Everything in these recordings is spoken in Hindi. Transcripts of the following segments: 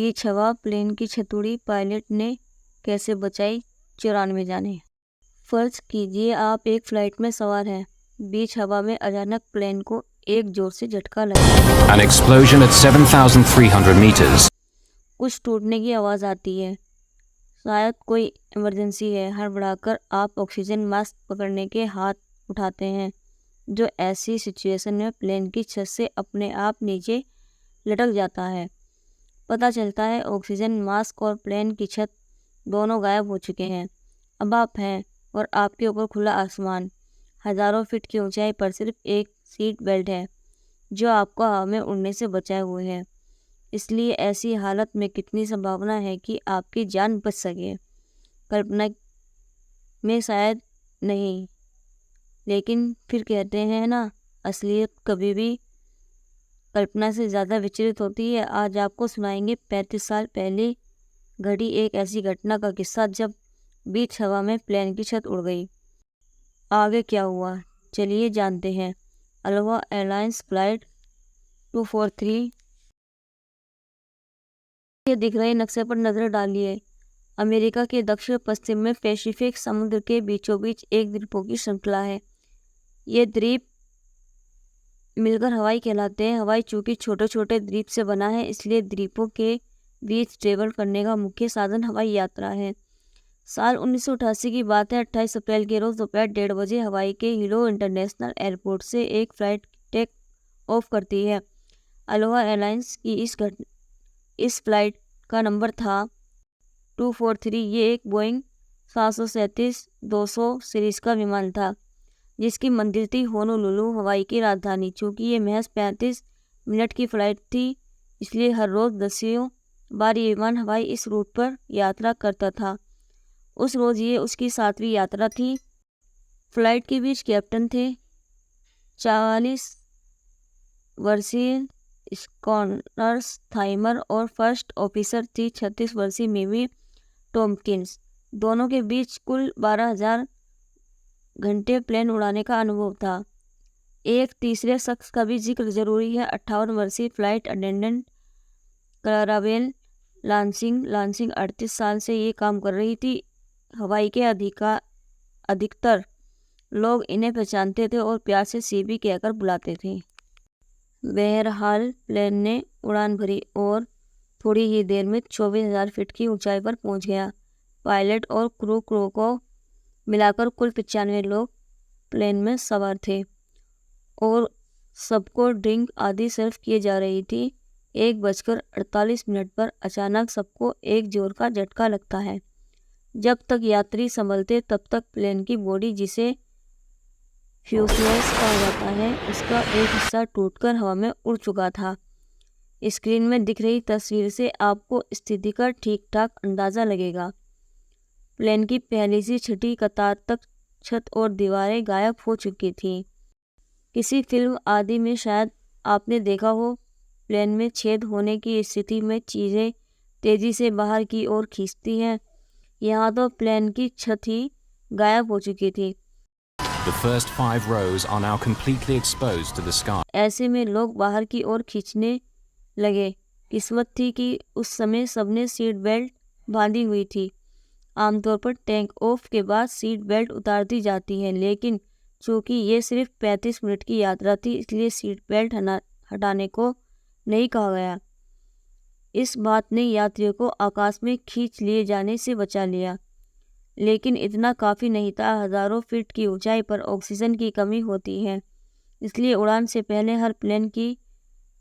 बीच हवा प्लेन की छत उड़ी, पायलट ने कैसे बचाई 94 जाने। फर्ज कीजिए आप एक फ्लाइट में सवार हैं। बीच हवा में अचानक प्लेन को एक जोर से झटका लगा। An explosion at 7,300 meters. कुछ टूटने की आवाज़ आती है, शायद कोई इमरजेंसी है। हड़बड़ाकर आप ऑक्सीजन मास्क पकड़ने के हाथ उठाते हैं, जो ऐसी सिचुएशन में प्लेन की छत से अपने आप नीचे लटक जाता है। पता चलता है ऑक्सीजन मास्क और प्लेन की छत दोनों गायब हो चुके हैं। अब आप हैं और आपके ऊपर खुला आसमान। हज़ारों फीट की ऊंचाई पर सिर्फ एक सीट बेल्ट है जो आपको हवा में उड़ने से बचाए हुए है। इसलिए ऐसी हालत में कितनी संभावना है कि आपकी जान बच सके, कल्पना में शायद नहीं, लेकिन फिर कहते हैं ना, असलियत कभी भी कल्पना से ज़्यादा विचलित होती है। आज आपको सुनाएंगे 35 साल पहले घड़ी एक ऐसी घटना का किस्सा जब बीच हवा में प्लेन की छत उड़ गई। आगे क्या हुआ, चलिए जानते हैं। Aloha airlines flight 243। ये दिख रहे नक्शे पर नज़र डालिए। अमेरिका के दक्षिण पश्चिम में पैसिफिक समुद्र के बीचों बीच एक द्वीपों की श्रृंखला है। ये द्वीप मिलकर हवाई कहलाते हैं। हवाई चूंकि छोटे छोटे द्वीप से बना है, इसलिए द्वीपों के बीच ट्रेवल करने का मुख्य साधन हवाई यात्रा है। साल 1988 की बात है। 28 अप्रैल के रोज दोपहर 1:30 बजे हवाई के हीलो इंटरनेशनल एयरपोर्ट से एक फ्लाइट टेक ऑफ करती है। अलोहा एयरलाइंस की इस फ्लाइट का नंबर था 243। ये एक बोइंग 737-200 सीरीज का विमान था, जिसकी मंजिल थी होनोलुलु, हवाई की राजधानी। चूँकि ये महज 35 मिनट की फ़्लाइट थी, इसलिए हर रोज़ दसियों बार ये विमान हवाई इस रूट पर यात्रा करता था। उस रोज़ ये उसकी 7वीं यात्रा थी। फ्लाइट के बीच कैप्टन थे 44 वर्षीय स्कॉनर्स थाइमर और फर्स्ट ऑफिसर थी 36 वर्षीय मेवी टॉम्किंस। दोनों के बीच कुल 12,000 घंटे प्लेन उड़ाने का अनुभव था। एक तीसरे शख्स का भी जिक्र जरूरी है। 58 वर्षीय फ्लाइट अटेंडेंट क्लाराबेल लांसिंग 38 साल से ये काम कर रही थी। हवाई के अधिकतर लोग इन्हें पहचानते थे और प्यार से सीबी कहकर बुलाते थे। बहरहाल प्लेन ने उड़ान भरी और थोड़ी ही देर में 24,000 फीट की ऊंचाई पर पहुंच गया। पायलट और क्रू को मिलाकर कुल 95 लोग प्लेन में सवार थे और सबको ड्रिंक आदि सर्व किए जा रही थी। 1:48 पर अचानक सबको एक जोर का झटका लगता है। जब तक यात्री संभलते तब तक प्लेन की बॉडी, जिसे फ्यूजलेज कहा जाता है, उसका एक हिस्सा टूटकर हवा में उड़ चुका था। स्क्रीन में दिख रही तस्वीर से आपको स्थिति का ठीक ठाक अंदाज़ा लगेगा। प्लेन की पहली से छठी कतार तक छत और दीवारें गायब हो चुकी थीं। किसी फिल्म आदि में शायद आपने देखा हो, प्लेन में छेद होने की स्थिति में चीज़ें तेज़ी से बाहर की ओर खींचती हैं। यहाँ तो प्लेन की छत ही गायब हो चुकी थी। The first 5 rows are now completely exposed to the sky. ऐसे में लोग बाहर की ओर खींचने लगे। किस्मत थी कि उस समय सबने सीट बेल्ट बांधी हुई थी। आमतौर पर टेक ऑफ के बाद सीट बेल्ट उतार दी जाती है, लेकिन चूँकि ये सिर्फ 35 मिनट की यात्रा थी, इसलिए सीट बेल्ट हटाने को नहीं कहा गया। इस बात ने यात्रियों को आकाश में खींच लिए जाने से बचा लिया, लेकिन इतना काफ़ी नहीं था। हज़ारों फीट की ऊंचाई पर ऑक्सीजन की कमी होती है, इसलिए उड़ान से पहले हर प्लेन की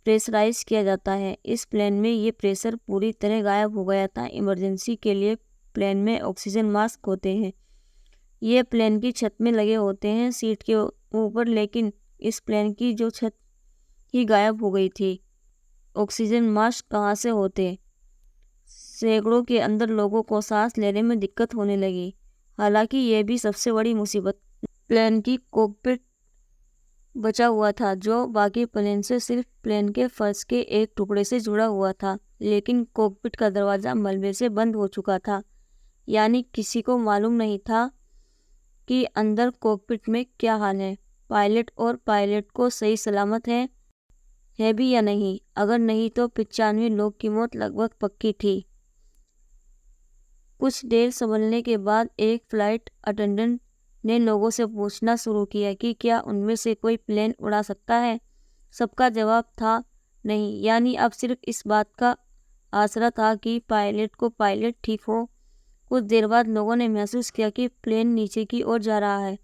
प्रेशराइज किया जाता है। इस प्लेन में ये प्रेशर पूरी तरह गायब हो गया था। इमरजेंसी के लिए प्लेन में ऑक्सीजन मास्क होते हैं। ये प्लेन की छत में लगे होते हैं सीट के ऊपर, लेकिन इस प्लेन की जो छत ही गायब हो गई थी। ऑक्सीजन मास्क कहाँ से होते? सैकड़ों के अंदर लोगों को सांस लेने में दिक्कत होने लगी। हालांकि यह भी सबसे बड़ी मुसीबत, प्लेन की कॉकपिट बचा हुआ था, जो बाकी प्लेन से सिर्फ प्लेन के फर्श के एक टुकड़े से जुड़ा हुआ था। लेकिन कॉकपिट का दरवाज़ा मलबे से बंद हो चुका था, यानी किसी को मालूम नहीं था कि अंदर कॉकपिट में क्या हाल है। पायलट और पायलट को सही सलामत है है भी या नहीं। अगर नहीं तो 95 लोग की मौत लगभग पक्की थी। कुछ देर संभलने के बाद एक फ्लाइट अटेंडेंट ने लोगों से पूछना शुरू किया कि क्या उनमें से कोई प्लेन उड़ा सकता है। सबका जवाब था नहीं, यानी अब सिर्फ इस बात का आसरा था कि पायलट ठीक हो। कुछ देर बाद लोगों ने महसूस किया कि प्लेन नीचे की ओर जा रहा है,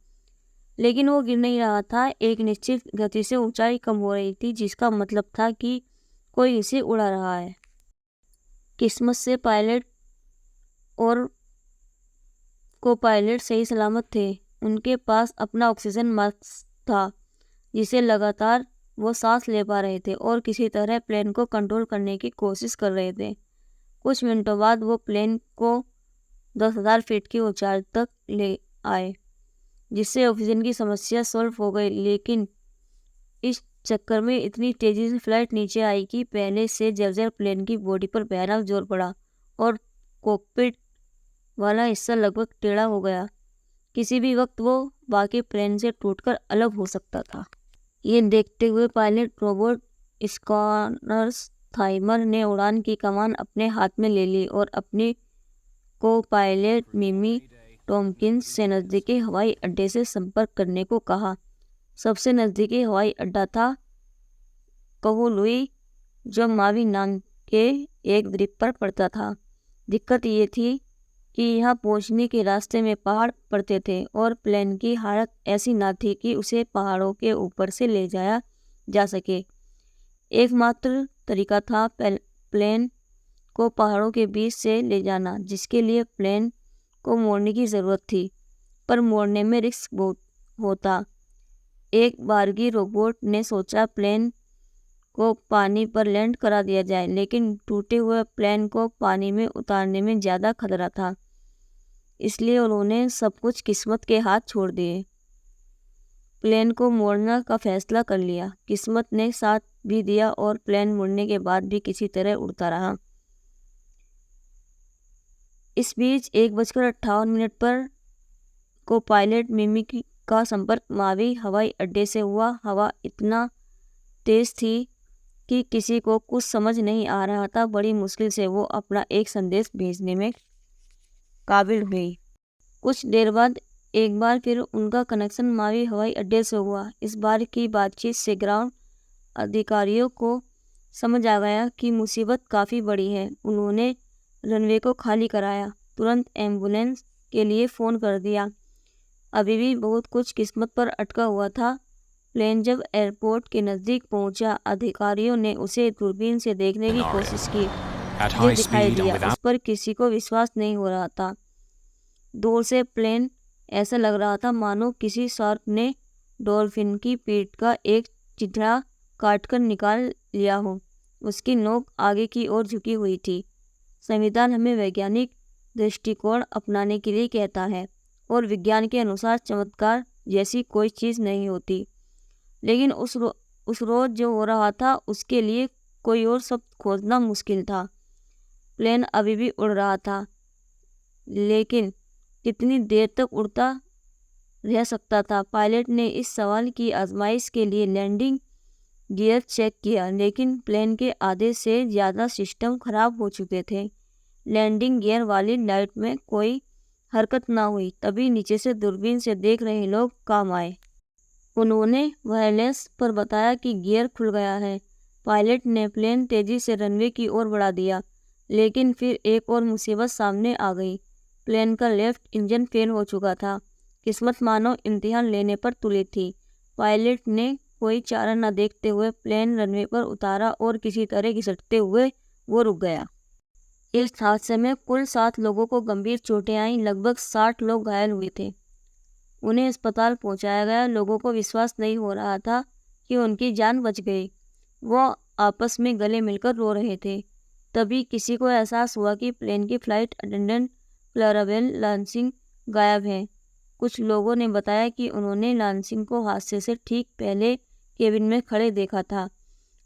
लेकिन वो गिर नहीं रहा था। एक निश्चित गति से ऊंचाई कम हो रही थी, जिसका मतलब था कि कोई इसे उड़ा रहा है। किस्मत से पायलट और को-पायलट सही सलामत थे। उनके पास अपना ऑक्सीजन मास्क था, जिसे लगातार वो सांस ले पा रहे थे और किसी तरह प्लेन को कंट्रोल करने की कोशिश कर रहे थे। कुछ मिनटों बाद वो प्लेन को 10,000 फीट की ऊंचाई तक ले आए, जिससे ऑक्सीजन की समस्या सॉल्व हो गई। लेकिन इस चक्कर में इतनी तेजी से फ्लाइट नीचे आई कि पहले से जर्जर प्लेन की बॉडी पर भयानक जोर पड़ा और कॉकपिट वाला हिस्सा लगभग टेढ़ा हो गया। किसी भी वक्त वो बाकी प्लेन से टूटकर अलग हो सकता था। ये देखते हुए पायलट रोबोट स्कॉनर्स थाइमर ने उड़ान की कमान अपने हाथ में ले ली और अपनी को पायलट मिमी टॉम्किंस से नज़दीकी हवाई अड्डे से संपर्क करने को कहा। सबसे नज़दीकी हवाई अड्डा था कहूलुई, जो मावी नाम के एक द्वीप पर पड़ता था। दिक्कत ये थी कि यहाँ पहुँचने के रास्ते में पहाड़ पड़ते थे और प्लेन की हालत ऐसी ना थी कि उसे पहाड़ों के ऊपर से ले जाया जा सके। एकमात्र तरीका था प्लेन को पहाड़ों के बीच से ले जाना, जिसके लिए प्लेन को मोड़ने की ज़रूरत थी, पर मोड़ने में रिस्क बहुत होता। एक बारगी रोबोट ने सोचा प्लेन को पानी पर लैंड करा दिया जाए, लेकिन टूटे हुए प्लेन को पानी में उतारने में ज़्यादा खतरा था। इसलिए उन्होंने सब कुछ किस्मत के हाथ छोड़ दिए। प्लेन को मोड़ने का फैसला कर लिया। किस्मत ने साथ भी दिया और प्लेन मुड़ने के बाद भी किसी तरह उड़ता रहा। इस बीच 1:58 पर को पायलट मिमी का संपर्क मावी हवाई अड्डे से हुआ। हवा इतना तेज थी कि किसी को कुछ समझ नहीं आ रहा था। बड़ी मुश्किल से वो अपना एक संदेश भेजने में काबिल हुई। कुछ देर बाद एक बार फिर उनका कनेक्शन मावी हवाई अड्डे से हुआ। इस बार की बातचीत से ग्राउंड अधिकारियों को समझ आ गया कि मुसीबत काफ़ी बड़ी है। उन्होंने रनवे को खाली कराया, तुरंत एम्बुलेंस के लिए फ़ोन कर दिया। अभी भी बहुत कुछ किस्मत पर अटका हुआ था। प्लेन जब एयरपोर्ट के नज़दीक पहुंचा, अधिकारियों ने उसे दूरबीन से देखने की कोशिश की। At ये high दिखाई speed and दिया, without उस पर किसी को विश्वास नहीं हो रहा था। दूर से प्लेन ऐसा लग रहा था मानो किसी शार्क ने डॉल्फिन की पीठ का एक चिथड़ा काटकर निकाल लिया हो। उसकी नोक आगे की ओर झुकी हुई थी। संविधान हमें वैज्ञानिक दृष्टिकोण अपनाने के लिए कहता है और विज्ञान के अनुसार चमत्कार जैसी कोई चीज़ नहीं होती। लेकिन उस रोज़ जो हो रहा था उसके लिए कोई और शब्द खोजना मुश्किल था। प्लेन अभी भी उड़ रहा था, लेकिन कितनी देर तक उड़ता रह सकता था? पायलट ने इस सवाल की आजमाइश के लिए लैंडिंग गियर चेक किया, लेकिन प्लेन के आधे से ज़्यादा सिस्टम खराब हो चुके थे। लैंडिंग गियर वाली लाइट में कोई हरकत ना हुई। तभी नीचे से दूरबीन से देख रहे लोग काम आए। उन्होंने वायरलेस पर बताया कि गियर खुल गया है। पायलट ने प्लेन तेजी से रनवे की ओर बढ़ा दिया, लेकिन फिर एक और मुसीबत सामने आ गई। प्लेन का लेफ्ट इंजन फेल हो चुका था। किस्मत मानो इम्तिहान लेने पर तुली थी। पायलट ने कोई चारा न देखते हुए प्लेन रनवे पर उतारा और किसी तरह घिसटते हुए वो रुक गया। इस हादसे में कुल 7 लोगों को गंभीर चोटें आईं। लगभग 60 लोग घायल हुए थे। उन्हें अस्पताल पहुंचाया गया। लोगों को विश्वास नहीं हो रहा था कि उनकी जान बच गई। वो आपस में गले मिलकर रो रहे थे। तभी किसी को एहसास हुआ कि प्लेन की फ्लाइट अटेंडेंट क्लाराबेल लांसिंग गायब है। कुछ लोगों ने बताया कि उन्होंने लांसिंग को हादसे से ठीक पहले केबिन में खड़े देखा था।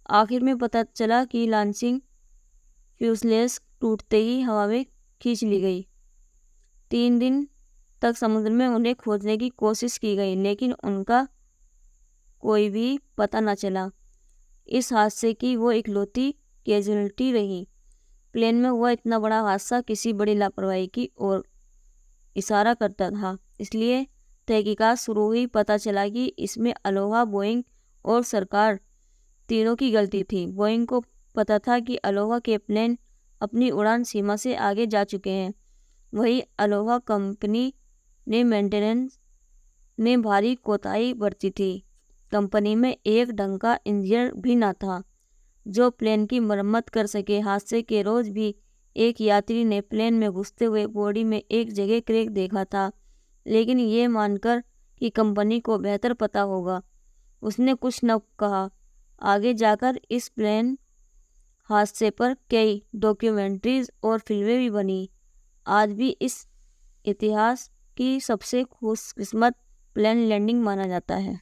आखिर में पता चला कि लांसिंग फ्यूजलेज टूटते ही हवा में खींच ली गई। 3 दिन तक समुद्र में उन्हें खोजने की कोशिश की गई, लेकिन उनका कोई भी पता न चला। इस हादसे की वो इकलौती कैजुअलिटी रही। प्लेन में हुआ इतना बड़ा हादसा किसी बड़ी लापरवाही की ओर इशारा करता था, इसलिए तहकीकात शुरू हुई। पता चला कि इसमें अलोहा, बोइंग और सरकार तीनों की गलती थी। बोइंग को पता था कि अलोहा के प्लेन अपनी उड़ान सीमा से आगे जा चुके हैं। वहीं अलोहा कंपनी ने मेंटेनेंस में भारी कोताही बरती थी। कंपनी में एक ढंग का इंजीनियर भी न था जो प्लेन की मरम्मत कर सके। हादसे के रोज भी एक यात्री ने प्लेन में घुसते हुए बॉडी में एक जगह क्रैक देखा था, लेकिन ये मानकर कि कंपनी को बेहतर पता होगा, उसने कुछ न कहा। आगे जाकर इस प्लेन हादसे पर कई डॉक्यूमेंट्रीज और फिल्में भी बनी। आज भी इस इतिहास की सबसे खुशकिस्मत प्लेन लैंडिंग माना जाता है।